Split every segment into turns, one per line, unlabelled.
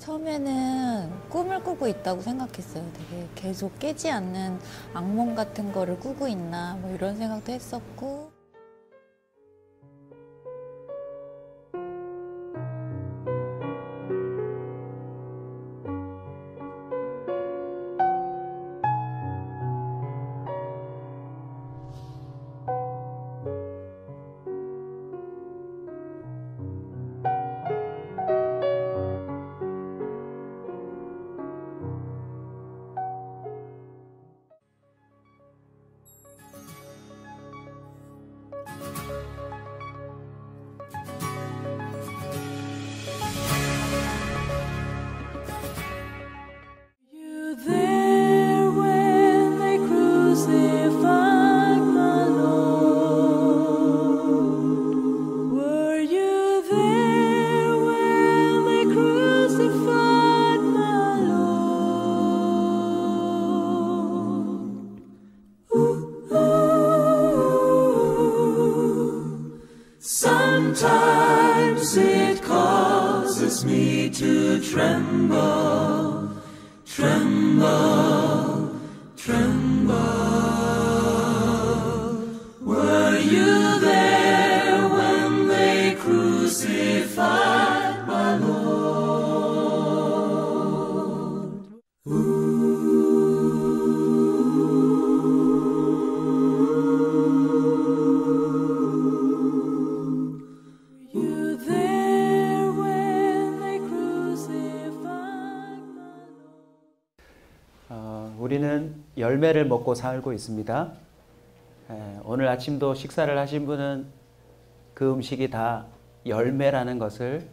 처음에는 꿈을 꾸고 있다고 생각했어요. 되게 계속 깨지 않는 악몽 같은 거를 꾸고 있나 뭐 이런 생각도 했었고.
Sometimes it causes me to tremble, tremble, tremble. Were you there when they crucified my Lord?
우리는 열매를 먹고 살고 있습니다. 오늘 아침도 식사를 하신 분은 그 음식이 다 열매라는 것을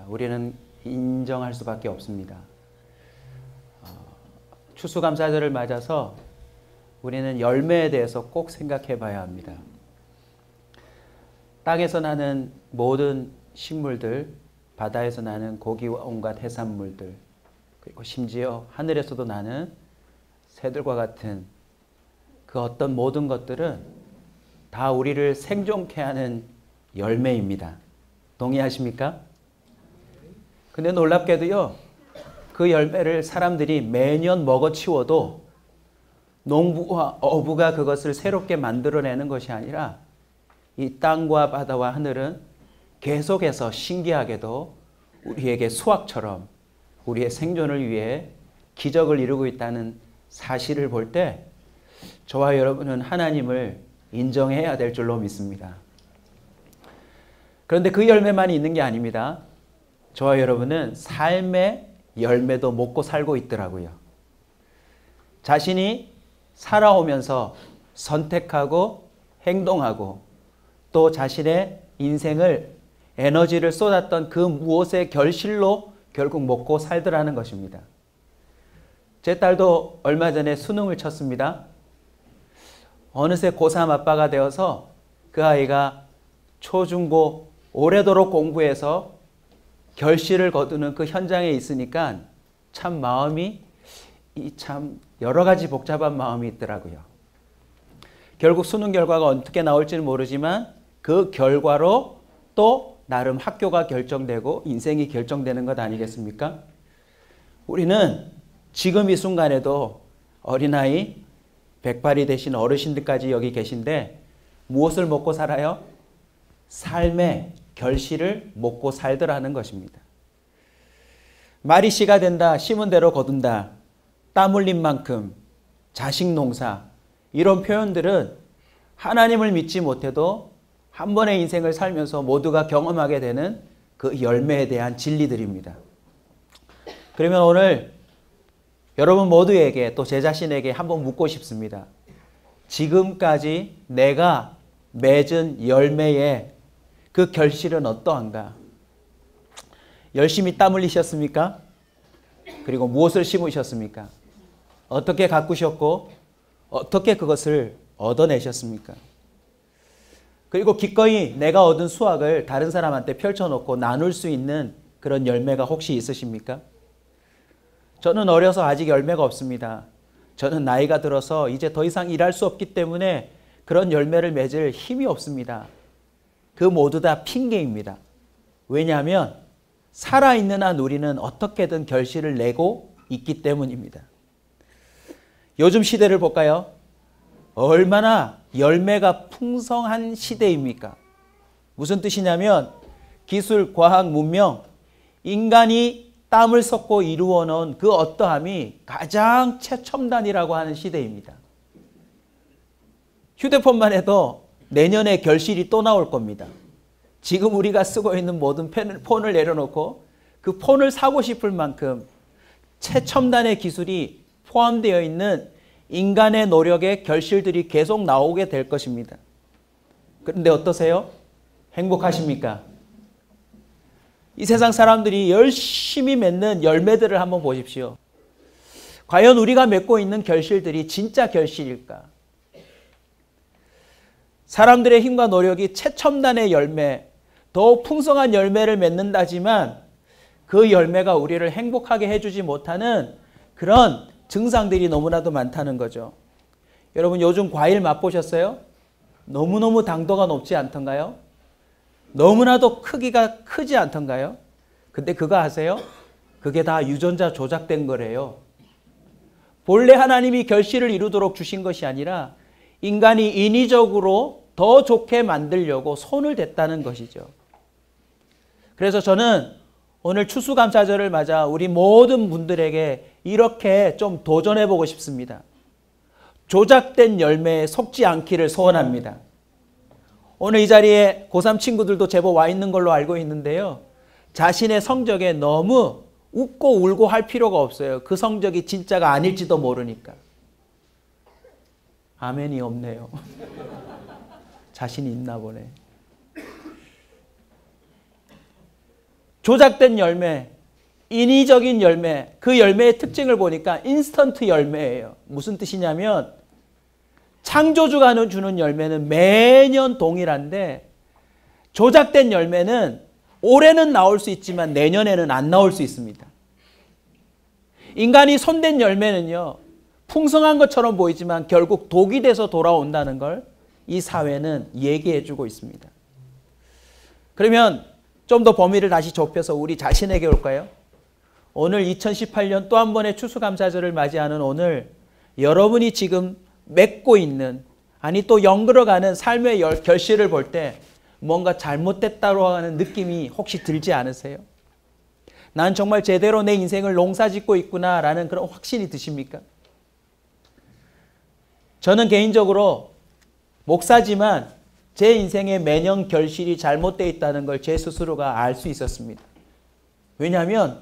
우리는 인정할 수밖에 없습니다. 추수감사절을 맞아서 우리는 열매에 대해서 꼭 생각해 봐야 합니다. 땅에서 나는 모든 식물들, 바다에서 나는 고기와 온갖 해산물들, 그리고 심지어 하늘에서도 나는 새들과 같은 그 어떤 모든 것들은 다 우리를 생존케 하는 열매입니다. 동의하십니까? 근데 놀랍게도요, 그 열매를 사람들이 매년 먹어치워도 농부와 어부가 그것을 새롭게 만들어내는 것이 아니라 이 땅과 바다와 하늘은 계속해서 신기하게도 우리에게 수학처럼 우리의 생존을 위해 기적을 이루고 있다는 사실을 볼 때 저와 여러분은 하나님을 인정해야 될 줄로 믿습니다. 그런데 그 열매만이 있는 게 아닙니다. 저와 여러분은 삶의 열매도 먹고 살고 있더라고요. 자신이 살아오면서 선택하고 행동하고 또 자신의 인생을 에너지를 쏟았던 그 무엇의 결실로 결국 먹고 살더라는 것입니다. 제 딸도 얼마 전에 수능을 쳤습니다. 어느새 고3 아빠가 되어서 그 아이가 초중고 오래도록 공부해서 결실을 거두는 그 현장에 있으니까 참 마음이 참 여러 가지 복잡한 마음이 있더라고요. 결국 수능 결과가 어떻게 나올지는 모르지만 그 결과로 또 나름 학교가 결정되고 인생이 결정되는 것 아니겠습니까? 우리는 지금 이 순간에도 어린아이, 백발이 되신 어르신들까지 여기 계신데 무엇을 먹고 살아요? 삶의 결실을 먹고 살더라는 것입니다. 말이 씨가 된다, 심은 대로 거둔다, 땀 흘린 만큼, 자식 농사, 이런 표현들은 하나님을 믿지 못해도 한 번의 인생을 살면서 모두가 경험하게 되는 그 열매에 대한 진리들입니다. 그러면 오늘 여러분 모두에게 또 제 자신에게 한번 묻고 싶습니다. 지금까지 내가 맺은 열매의 그 결실은 어떠한가? 열심히 땀 흘리셨습니까? 그리고 무엇을 심으셨습니까? 어떻게 가꾸셨고 어떻게 그것을 얻어내셨습니까? 그리고 기꺼이 내가 얻은 수확을 다른 사람한테 펼쳐놓고 나눌 수 있는 그런 열매가 혹시 있으십니까? 저는 어려서 아직 열매가 없습니다. 저는 나이가 들어서 이제 더 이상 일할 수 없기 때문에 그런 열매를 맺을 힘이 없습니다. 그 모두 다 핑계입니다. 왜냐하면 살아있는 한 우리는 어떻게든 결실을 내고 있기 때문입니다. 요즘 시대를 볼까요? 얼마나 열매가 풍성한 시대입니까? 무슨 뜻이냐면 기술, 과학, 문명, 인간이 땀을 섞고 이루어 놓은 그 어떠함이 가장 최첨단이라고 하는 시대입니다. 휴대폰만 해도 내년에 결실이 또 나올 겁니다. 지금 우리가 쓰고 있는 모든 폰을 내려놓고 그 폰을 사고 싶을 만큼 최첨단의 기술이 포함되어 있는 인간의 노력의 결실들이 계속 나오게 될 것입니다. 그런데 어떠세요? 행복하십니까? 이 세상 사람들이 열심히 맺는 열매들을 한번 보십시오. 과연 우리가 맺고 있는 결실들이 진짜 결실일까? 사람들의 힘과 노력이 최첨단의 열매, 더 풍성한 열매를 맺는다지만 그 열매가 우리를 행복하게 해주지 못하는 그런 증상들이 너무나도 많다는 거죠. 여러분 요즘 과일 맛보셨어요? 너무너무 당도가 높지 않던가요? 너무나도 크기가 크지 않던가요? 근데 그거 아세요? 그게 다 유전자 조작된 거래요. 본래 하나님이 결실을 이루도록 주신 것이 아니라 인간이 인위적으로 더 좋게 만들려고 손을 댔다는 것이죠. 그래서 저는 오늘 추수감사절을 맞아 우리 모든 분들에게 이렇게 좀 도전해보고 싶습니다. 조작된 열매에 속지 않기를 소원합니다. 오늘 이 자리에 고3 친구들도 제법 와 있는 걸로 알고 있는데요. 자신의 성적에 너무 웃고 울고 할 필요가 없어요. 그 성적이 진짜가 아닐지도 모르니까. 아멘이 없네요. 자신이 있나 보네. 조작된 열매, 인위적인 열매, 그 열매의 특징을 보니까 인스턴트 열매예요. 무슨 뜻이냐면 창조주가 주는 열매는 매년 동일한데 조작된 열매는 올해는 나올 수 있지만 내년에는 안 나올 수 있습니다. 인간이 손댄 열매는요. 풍성한 것처럼 보이지만 결국 독이 돼서 돌아온다는 걸 이 사회는 얘기해 주고 있습니다. 그러면 좀 더 범위를 다시 좁혀서 우리 자신에게 올까요? 오늘 2018년 또 한 번의 추수감사절을 맞이하는 오늘 여러분이 지금 맺고 있는 아니 또 연결어가는 삶의 결실을 볼 때 뭔가 잘못됐다고 하는 느낌이 혹시 들지 않으세요? 난 정말 제대로 내 인생을 농사짓고 있구나라는 그런 확신이 드십니까? 저는 개인적으로 목사지만 제 인생에 매년 결실이 잘못되어 있다는 걸 제 스스로가 알 수 있었습니다. 왜냐하면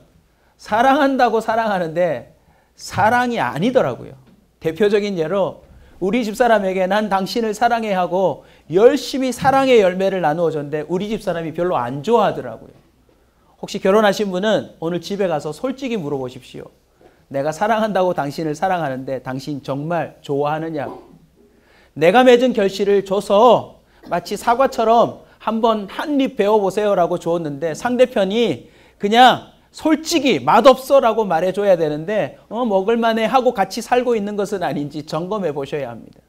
사랑한다고 사랑하는데 사랑이 아니더라고요. 대표적인 예로 우리 집사람에게 난 당신을 사랑해 하고 열심히 사랑의 열매를 나누어 줬는데 우리 집사람이 별로 안 좋아하더라고요. 혹시 결혼하신 분은 오늘 집에 가서 솔직히 물어보십시오. 내가 사랑한다고 당신을 사랑하는데 당신 정말 좋아하느냐? 내가 맺은 결실을 줘서 마치 사과처럼 한번 한 입 베어보세요라고 주었는데 상대편이 그냥 솔직히 맛없어라고 말해줘야 되는데 먹을만해 하고 같이 살고 있는 것은 아닌지 점검해 보셔야 합니다.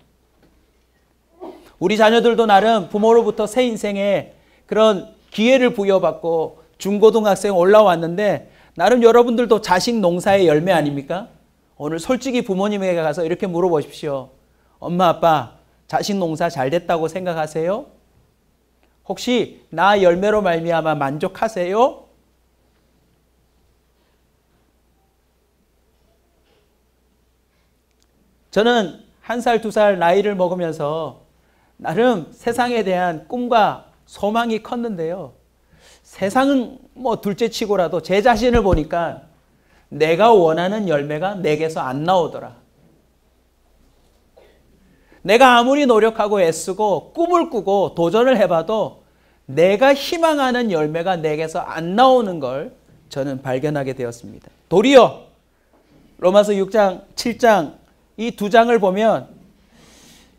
우리 자녀들도 나름 부모로부터 새 인생에 그런 기회를 부여받고 중고등학생 올라왔는데 나름 여러분들도 자식 농사의 열매 아닙니까? 오늘 솔직히 부모님에게 가서 이렇게 물어보십시오. 엄마 아빠 자식 농사 잘 됐다고 생각하세요? 혹시 나 열매로 말미암아 만족하세요? 저는 1살, 2살 나이를 먹으면서 나름 세상에 대한 꿈과 소망이 컸는데요. 세상은 뭐 둘째치고라도 제 자신을 보니까 내가 원하는 열매가 내게서 안 나오더라. 내가 아무리 노력하고 애쓰고 꿈을 꾸고 도전을 해봐도 내가 희망하는 열매가 내게서 안 나오는 걸 저는 발견하게 되었습니다. 도리어 로마서 6장, 7장 이 두 장을 보면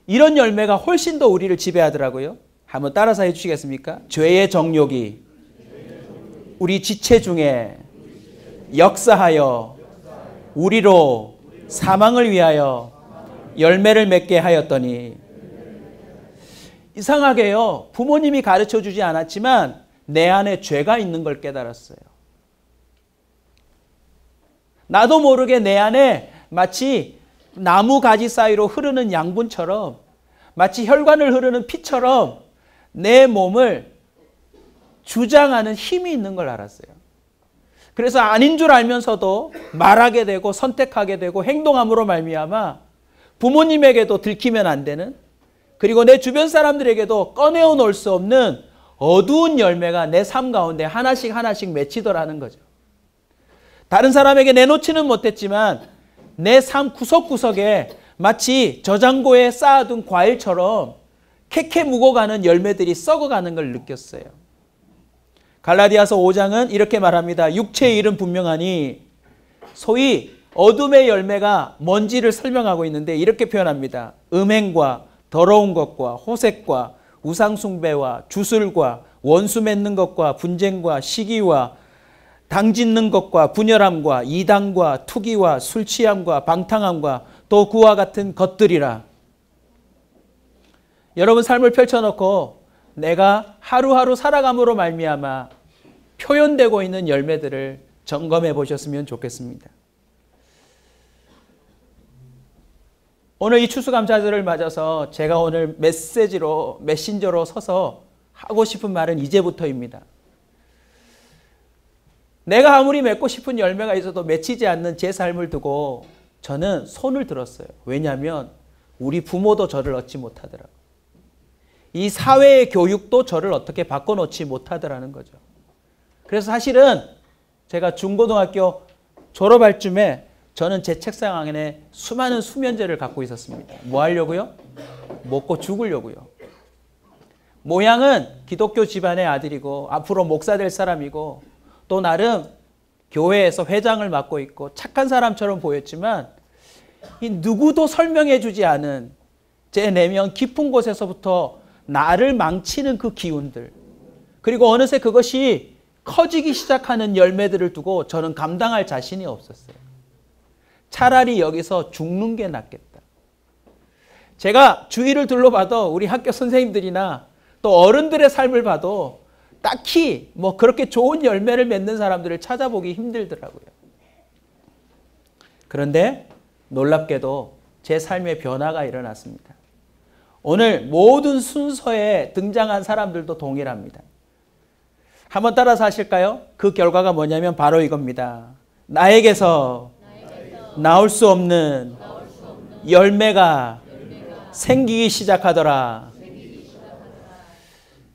이런 열매가 훨씬 더 우리를 지배하더라고요. 한번 따라서 해주시겠습니까? 죄의 정욕이 우리 지체 중에 역사하여 우리로 사망을 위하여 열매를 맺게 하였더니. 이상하게요. 부모님이 가르쳐주지 않았지만 내 안에 죄가 있는 걸 깨달았어요. 나도 모르게 내 안에 마치 나무 가지 사이로 흐르는 양분처럼, 마치 혈관을 흐르는 피처럼 내 몸을 주장하는 힘이 있는 걸 알았어요. 그래서 아닌 줄 알면서도 말하게 되고 선택하게 되고 행동함으로 말미암아 부모님에게도 들키면 안 되는, 그리고 내 주변 사람들에게도 꺼내어 놓을 수 없는 어두운 열매가 내 삶 가운데 하나씩 하나씩 맺히더라는 거죠. 다른 사람에게 내놓지는 못했지만 내 삶 구석구석에 마치 저장고에 쌓아둔 과일처럼 캐캐 묵어가는 열매들이 썩어가는 걸 느꼈어요. 갈라디아서 5장은 이렇게 말합니다. 육체의 일은 분명하니, 소위 어둠의 열매가 뭔지를 설명하고 있는데 이렇게 표현합니다. 음행과 더러운 것과 호색과 우상숭배와 주술과 원수 맺는 것과 분쟁과 시기와 당짓는 것과 분열함과 이단과 투기와 술취함과 방탕함과 또 그와 같은 것들이라. 여러분 삶을 펼쳐놓고 내가 하루하루 살아감으로 말미암아 표현되고 있는 열매들을 점검해 보셨으면 좋겠습니다. 오늘 이 추수감사절을 맞아서 제가 오늘 메신저로 서서 하고 싶은 말은 이제부터입니다. 내가 아무리 맺고 싶은 열매가 있어도 맺히지 않는 제 삶을 두고 저는 손을 들었어요. 왜냐하면 우리 부모도 저를 얻지 못하더라고요. 이 사회의 교육도 저를 어떻게 바꿔놓지 못하더라는 거죠. 그래서 사실은 제가 중고등학교 졸업할 쯤에 저는 제 책상 안에 수많은 수면제를 갖고 있었습니다. 뭐 하려고요? 먹고 죽으려고요. 모양은 기독교 집안의 아들이고 앞으로 목사 될 사람이고 또 나름 교회에서 회장을 맡고 있고 착한 사람처럼 보였지만 이 누구도 설명해 주지 않은 제 내면 깊은 곳에서부터 나를 망치는 그 기운들, 그리고 어느새 그것이 커지기 시작하는 열매들을 두고 저는 감당할 자신이 없었어요. 차라리 여기서 죽는 게 낫겠다. 제가 주위를 둘러봐도 우리 학교 선생님들이나 또 어른들의 삶을 봐도 딱히 뭐 그렇게 좋은 열매를 맺는 사람들을 찾아보기 힘들더라고요. 그런데 놀랍게도 제 삶의 변화가 일어났습니다. 오늘 모든 순서에 등장한 사람들도 동일합니다. 한번 따라서 하실까요? 그 결과가 뭐냐면 바로 이겁니다. 나에게서 나올 수 없는 열매가 생기기 시작하더라.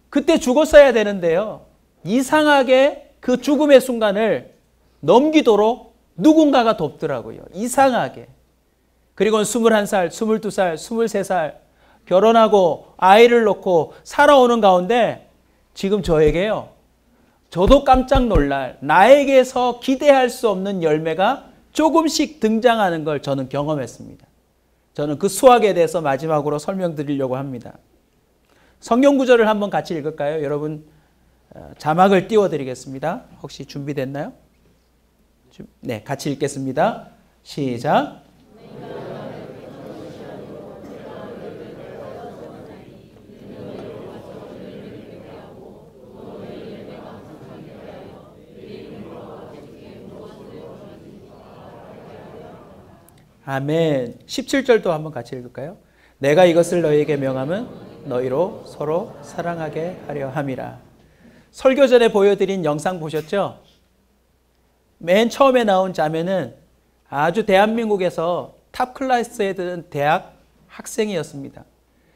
그때 죽었어야 되는데요. 이상하게 그 죽음의 순간을 넘기도록 누군가가 돕더라고요. 이상하게. 그리고 21살, 22살, 23살 결혼하고 아이를 놓고 살아오는 가운데 지금 저에게요. 저도 깜짝 놀랄 나에게서 기대할 수 없는 열매가 조금씩 등장하는 걸 저는 경험했습니다. 저는 그 수확에 대해서 마지막으로 설명드리려고 합니다. 성경 구절을 한번 같이 읽을까요? 여러분 자막을 띄워드리겠습니다. 혹시 준비됐나요? 네, 같이 읽겠습니다. 시작. 아멘. 17절도 한번 같이 읽을까요? 내가 이것을 너희에게 명함은 너희로 서로 사랑하게 하려 함이라. 설교 전에 보여드린 영상 보셨죠? 맨 처음에 나온 자매는 아주 대한민국에서 탑 클래스에 드는 대학 학생이었습니다.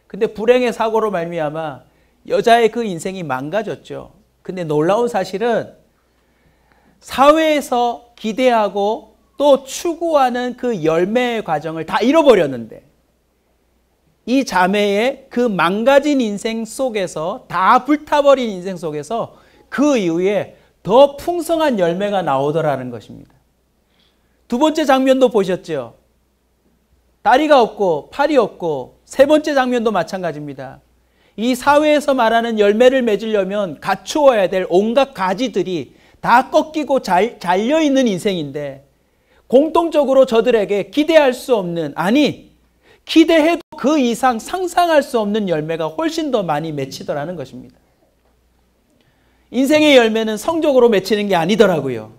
근데 불행의 사고로 말미암아 여자의 그 인생이 망가졌죠. 근데 놀라운 사실은 사회에서 기대하고 또 추구하는 그 열매의 과정을 다 잃어버렸는데 이 자매의 그 망가진 인생 속에서 다 불타버린 인생 속에서 그 이후에 더 풍성한 열매가 나오더라는 것입니다. 두 번째 장면도 보셨죠? 다리가 없고 팔이 없고 세 번째 장면도 마찬가지입니다. 이 사회에서 말하는 열매를 맺으려면 갖추어야 될 온갖 가지들이 다 꺾이고 잘려있는 인생인데 공통적으로 저들에게 기대할 수 없는, 아니 기대해도 그 이상 상상할 수 없는 열매가 훨씬 더 많이 맺히더라는 것입니다. 인생의 열매는 성적으로 맺히는 게 아니더라고요.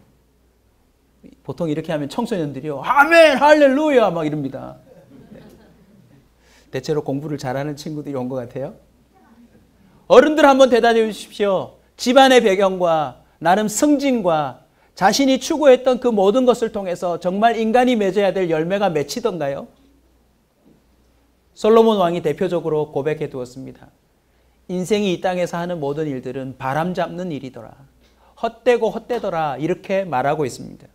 보통 이렇게 하면 청소년들이요. 아멘, 할렐루야 막 이럽니다. 대체로 공부를 잘하는 친구들이 온 것 같아요. 어른들 한번 대답해 주십시오. 집안의 배경과 나름 승진과 자신이 추구했던 그 모든 것을 통해서 정말 인간이 맺어야 될 열매가 맺히던가요? 솔로몬 왕이 대표적으로 고백해 두었습니다. 인생이 이 땅에서 하는 모든 일들은 바람 잡는 일이더라. 헛되고 헛되더라. 이렇게 말하고 있습니다.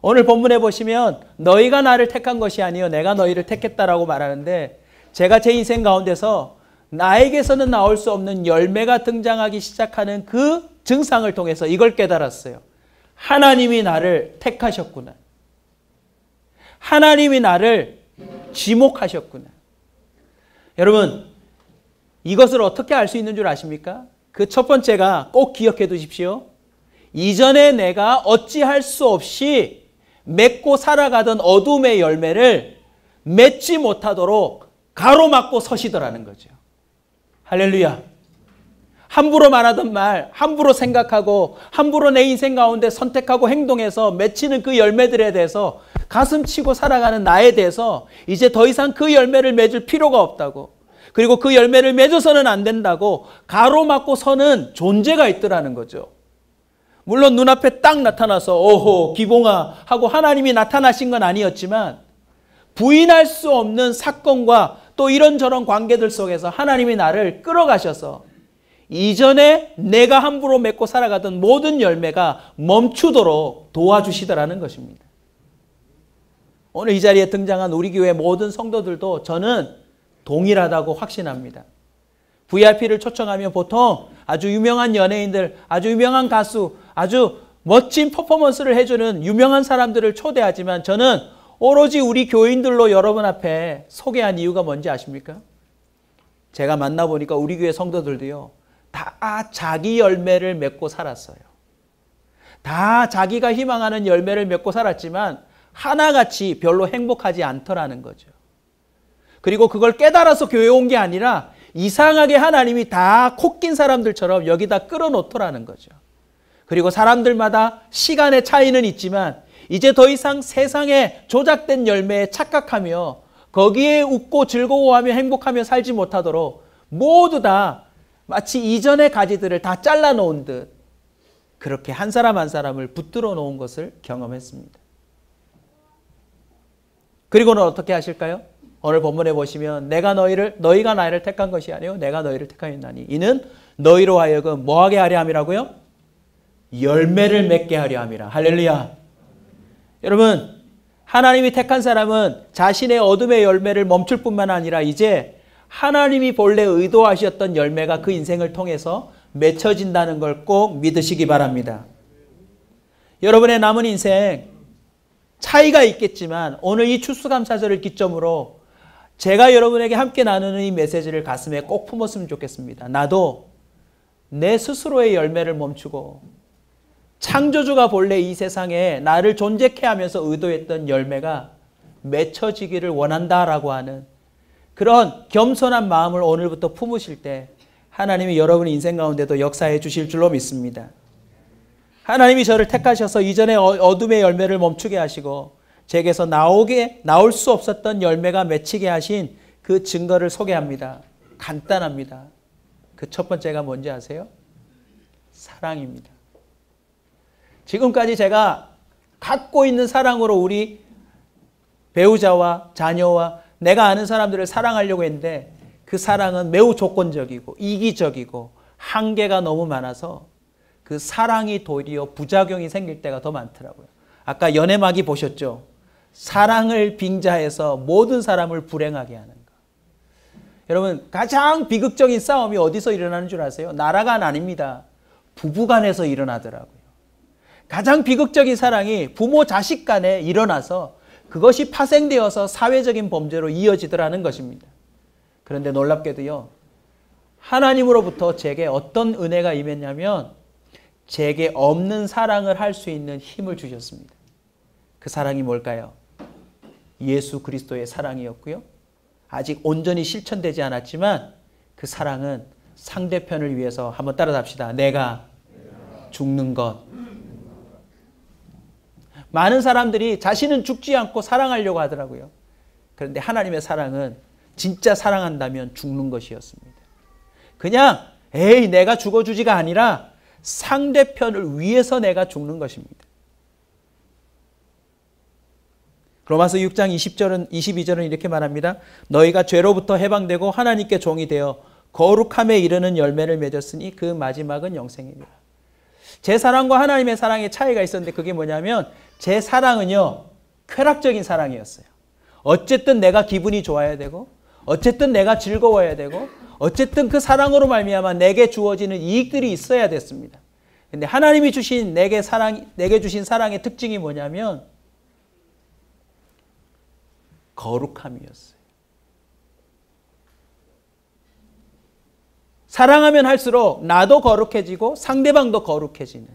오늘 본문에 보시면 너희가 나를 택한 것이 아니요 내가 너희를 택했다라고 말하는데 제가 제 인생 가운데서 나에게서는 나올 수 없는 열매가 등장하기 시작하는 그 증상을 통해서 이걸 깨달았어요. 하나님이 나를 택하셨구나. 하나님이 나를 지목하셨구나. 여러분, 이것을 어떻게 알 수 있는 줄 아십니까? 그 첫 번째가 꼭 기억해 두십시오. 이전에 내가 어찌할 수 없이 맺고 살아가던 어둠의 열매를 맺지 못하도록 가로막고 서시더라는 거죠. 할렐루야. 함부로 말하던 말, 함부로 생각하고 함부로 내 인생 가운데 선택하고 행동해서 맺히는 그 열매들에 대해서 가슴 치고 살아가는 나에 대해서 이제 더 이상 그 열매를 맺을 필요가 없다고, 그리고 그 열매를 맺어서는 안 된다고 가로막고 서는 존재가 있더라는 거죠. 물론 눈앞에 딱 나타나서 오호 기봉아 하고 하나님이 나타나신 건 아니었지만 부인할 수 없는 사건과 또 이런저런 관계들 속에서 하나님이 나를 끌어가셔서 이전에 내가 함부로 맺고 살아가던 모든 열매가 멈추도록 도와주시더라는 것입니다. 오늘 이 자리에 등장한 우리 교회 모든 성도들도 저는 동일하다고 확신합니다. VIP를 초청하면 보통 아주 유명한 연예인들, 아주 유명한 가수, 아주 멋진 퍼포먼스를 해주는 유명한 사람들을 초대하지만 저는 오로지 우리 교인들로 여러분 앞에 소개한 이유가 뭔지 아십니까? 제가 만나보니까 우리 교회 성도들도요, 다 자기 열매를 맺고 살았어요. 다 자기가 희망하는 열매를 맺고 살았지만 하나같이 별로 행복하지 않더라는 거죠. 그리고 그걸 깨달아서 교회에 온 게 아니라 이상하게 하나님이 다 콕낀 사람들처럼 여기다 끌어놓더라는 거죠. 그리고 사람들마다 시간의 차이는 있지만 이제 더 이상 세상에 조작된 열매에 착각하며 거기에 웃고 즐거워하며 행복하며 살지 못하도록 모두 다 마치 이전의 가지들을 다 잘라놓은 듯 그렇게 한 사람 한 사람을 붙들어 놓은 것을 경험했습니다. 그리고는 어떻게 하실까요? 오늘 본문에 보시면 너희가 나를 택한 것이 아니요 내가 너희를 택하였나니 이는 너희로 하여금 뭐하게 하려 함이라고요? 열매를 맺게 하려 함이라. 할렐루야. 여러분, 하나님이 택한 사람은 자신의 어둠의 열매를 멈출 뿐만 아니라 이제 하나님이 본래 의도하셨던 열매가 그 인생을 통해서 맺혀진다는 걸 꼭 믿으시기 바랍니다. 여러분의 남은 인생 차이가 있겠지만 오늘 이 추수감사절을 기점으로 제가 여러분에게 함께 나누는 이 메시지를 가슴에 꼭 품었으면 좋겠습니다. 나도 내 스스로의 열매를 멈추고 창조주가 본래 이 세상에 나를 존재케 하면서 의도했던 열매가 맺혀지기를 원한다라고 하는 그런 겸손한 마음을 오늘부터 품으실 때 하나님이 여러분의 인생 가운데도 역사해 주실 줄로 믿습니다. 하나님이 저를 택하셔서 이전에 어둠의 열매를 멈추게 하시고 제게서 나올 수 없었던 열매가 맺히게 하신 그 증거를 소개합니다. 간단합니다. 그 첫 번째가 뭔지 아세요? 사랑입니다. 지금까지 제가 갖고 있는 사랑으로 우리 배우자와 자녀와 내가 아는 사람들을 사랑하려고 했는데 그 사랑은 매우 조건적이고 이기적이고 한계가 너무 많아서 그 사랑이 도리어 부작용이 생길 때가 더 많더라고요. 아까 연애마귀 보셨죠? 사랑을 빙자해서 모든 사람을 불행하게 하는 거. 여러분, 가장 비극적인 싸움이 어디서 일어나는 줄 아세요? 나라가 아닙니다. 부부간에서 일어나더라고요. 가장 비극적인 사랑이 부모 자식 간에 일어나서 그것이 파생되어서 사회적인 범죄로 이어지더라는 것입니다. 그런데 놀랍게도요, 하나님으로부터 제게 어떤 은혜가 임했냐면 제게 없는 사랑을 할 수 있는 힘을 주셨습니다. 그 사랑이 뭘까요? 예수 그리스도의 사랑이었고요. 아직 온전히 실천되지 않았지만 그 사랑은 상대편을 위해서 한번 따라합시다. 내가 죽는 것. 많은 사람들이 자신은 죽지 않고 사랑하려고 하더라고요. 그런데 하나님의 사랑은 진짜 사랑한다면 죽는 것이었습니다. 그냥 에이 내가 죽어주지가 아니라 상대편을 위해서 내가 죽는 것입니다. 로마서 6장 22절은 이렇게 말합니다. 너희가 죄로부터 해방되고 하나님께 종이 되어 거룩함에 이르는 열매를 맺었으니 그 마지막은 영생이니라. 제 사랑과 하나님의 사랑의 차이가 있었는데 그게 뭐냐면 제 사랑은요 쾌락적인 사랑이었어요. 어쨌든 내가 기분이 좋아야 되고 어쨌든 내가 즐거워야 되고 어쨌든 그 사랑으로 말미암아 내게 주어지는 이익들이 있어야 됐습니다. 근데 하나님이 주신 내게 주신 사랑의 특징이 뭐냐면 거룩함이었어요. 사랑하면 할수록 나도 거룩해지고 상대방도 거룩해지는,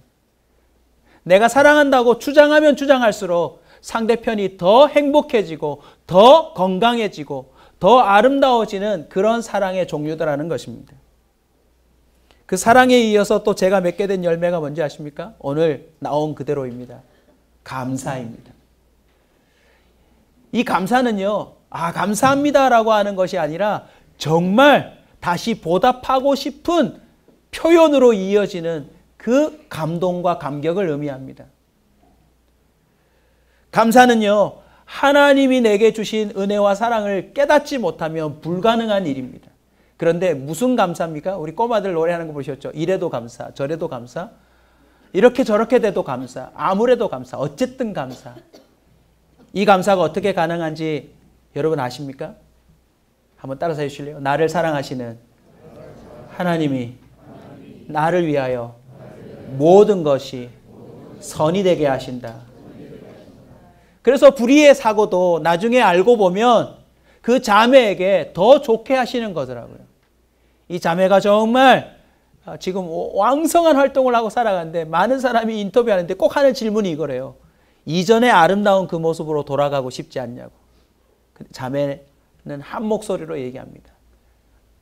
내가 사랑한다고 주장하면 주장할수록 상대편이 더 행복해지고 더 건강해지고 더 아름다워지는 그런 사랑의 종류다라는 것입니다. 그 사랑에 이어서 또 제가 맺게 된 열매가 뭔지 아십니까? 오늘 나온 그대로입니다. 감사입니다. 이 감사는요, 감사합니다라고 하는 것이 아니라 정말 다시 보답하고 싶은 표현으로 이어지는 그 감동과 감격을 의미합니다. 감사는요, 하나님이 내게 주신 은혜와 사랑을 깨닫지 못하면 불가능한 일입니다. 그런데 무슨 감사입니까? 우리 꼬마들 노래하는 거 보셨죠? 이래도 감사, 저래도 감사, 이렇게 저렇게 돼도 감사, 아무래도 감사, 어쨌든 감사. 이 감사가 어떻게 가능한지 여러분 아십니까? 한번 따라서 해주실래요? 나를 사랑하시는 하나님이 나를 위하여 모든 것이 선이 되게 하신다. 그래서 불의의 사고도 나중에 알고 보면 그 자매에게 더 좋게 하시는 거더라고요. 이 자매가 정말 지금 왕성한 활동을 하고 살아가는데 많은 사람이 인터뷰하는데 꼭 하는 질문이 이거래요. 이전에 아름다운 그 모습으로 돌아가고 싶지 않냐고. 자매는 한 목소리로 얘기합니다.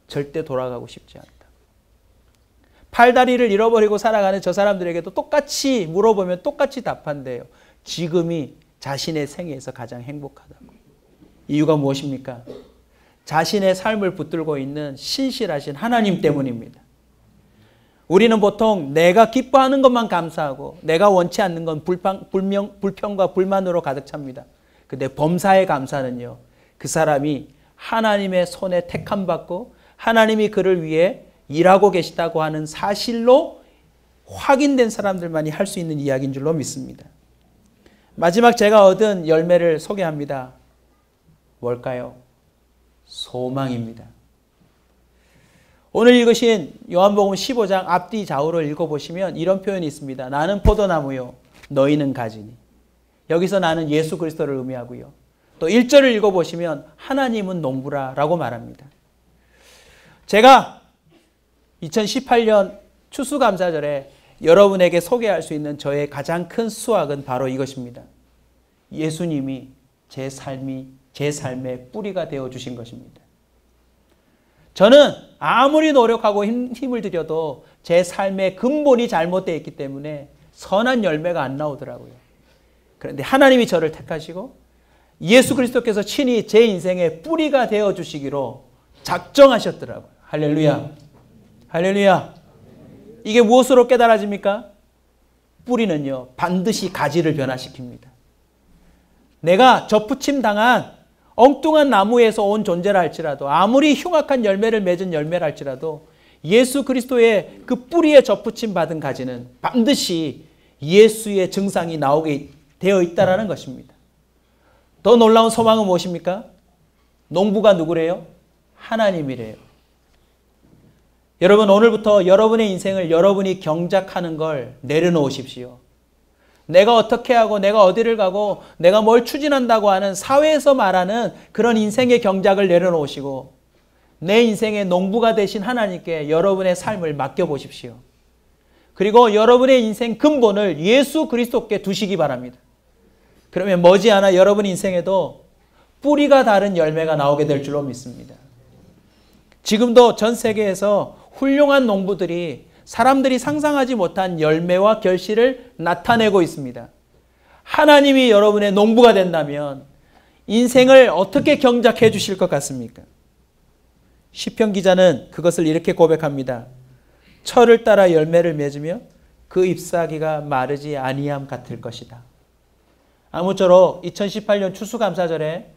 절대 돌아가고 싶지 않다. 팔다리를 잃어버리고 살아가는 저 사람들에게도 똑같이 물어보면 똑같이 답한대요. 지금이 자신의 생애에서 가장 행복하다고. 이유가 무엇입니까? 자신의 삶을 붙들고 있는 신실하신 하나님 때문입니다. 우리는 보통 내가 기뻐하는 것만 감사하고 내가 원치 않는 건 불평과 불만으로 가득 찹니다. 근데 범사의 감사는요, 그 사람이 하나님의 손에 택함받고 하나님이 그를 위해 일하고 계시다고 하는 사실로 확인된 사람들만이 할 수 있는 이야기인 줄로 믿습니다. 마지막 제가 얻은 열매를 소개합니다. 뭘까요? 소망입니다. 오늘 읽으신 요한복음 15장 앞뒤 좌우를 읽어보시면 이런 표현이 있습니다. 나는 포도나무요, 너희는 가지니. 여기서 나는 예수 그리스도를 의미하고요. 또 1절을 읽어보시면 하나님은 농부라라고 말합니다. 제가 2018년 추수감사절에 여러분에게 소개할 수 있는 저의 가장 큰 수확은 바로 이것입니다. 예수님이 제 삶의 뿌리가 되어주신 것입니다. 저는 아무리 노력하고 힘을 들여도 제 삶의 근본이 잘못되어 있기 때문에 선한 열매가 안 나오더라고요. 그런데 하나님이 저를 택하시고 예수 그리스도께서 친히 제 인생의 뿌리가 되어주시기로 작정하셨더라고요. 할렐루야. 할렐루야. 이게 무엇으로 깨달아집니까? 뿌리는요, 반드시 가지를 변화시킵니다. 내가 접붙임 당한 엉뚱한 나무에서 온 존재라 할지라도, 아무리 흉악한 열매를 맺은 열매라 할지라도 예수 그리스도의 그 뿌리에 접붙임 받은 가지는 반드시 예수의 증상이 나오게 되어 있다는 것입니다. 더 놀라운 소망은 무엇입니까? 농부가 누구래요? 하나님이래요. 여러분, 오늘부터 여러분의 인생을 여러분이 경작하는 걸 내려놓으십시오. 내가 어떻게 하고 내가 어디를 가고 내가 뭘 추진한다고 하는 사회에서 말하는 그런 인생의 경작을 내려놓으시고 내 인생의 농부가 되신 하나님께 여러분의 삶을 맡겨보십시오. 그리고 여러분의 인생 근본을 예수 그리스도께 두시기 바랍니다. 그러면 머지않아 여러분 인생에도 뿌리가 다른 열매가 나오게 될 줄로 믿습니다. 지금도 전 세계에서 훌륭한 농부들이 사람들이 상상하지 못한 열매와 결실을 나타내고 있습니다. 하나님이 여러분의 농부가 된다면 인생을 어떻게 경작해 주실 것 같습니까? 시편 기자는 그것을 이렇게 고백합니다. 철을 따라 열매를 맺으며 그 잎사귀가 마르지 아니함 같을 것이다. 아무쪼록 2018년 추수감사절에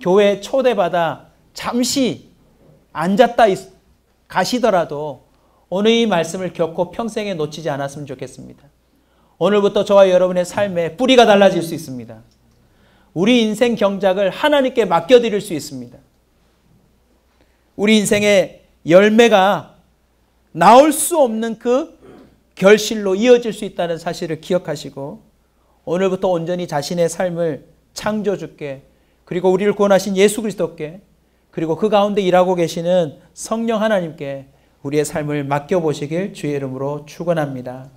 교회에 초대받아 잠시 앉았다 가시더라도 오늘 이 말씀을 겪고 평생에 놓치지 않았으면 좋겠습니다. 오늘부터 저와 여러분의 삶에 뿌리가 달라질 수 있습니다. 우리 인생 경작을 하나님께 맡겨드릴 수 있습니다. 우리 인생의 열매가 나올 수 없는 그 결실로 이어질 수 있다는 사실을 기억하시고 오늘부터 온전히 자신의 삶을 창조주께 그리고 우리를 구원하신 예수 그리스도께 그리고 그 가운데 일하고 계시는 성령 하나님께 우리의 삶을 맡겨보시길 주의 이름으로 축원합니다.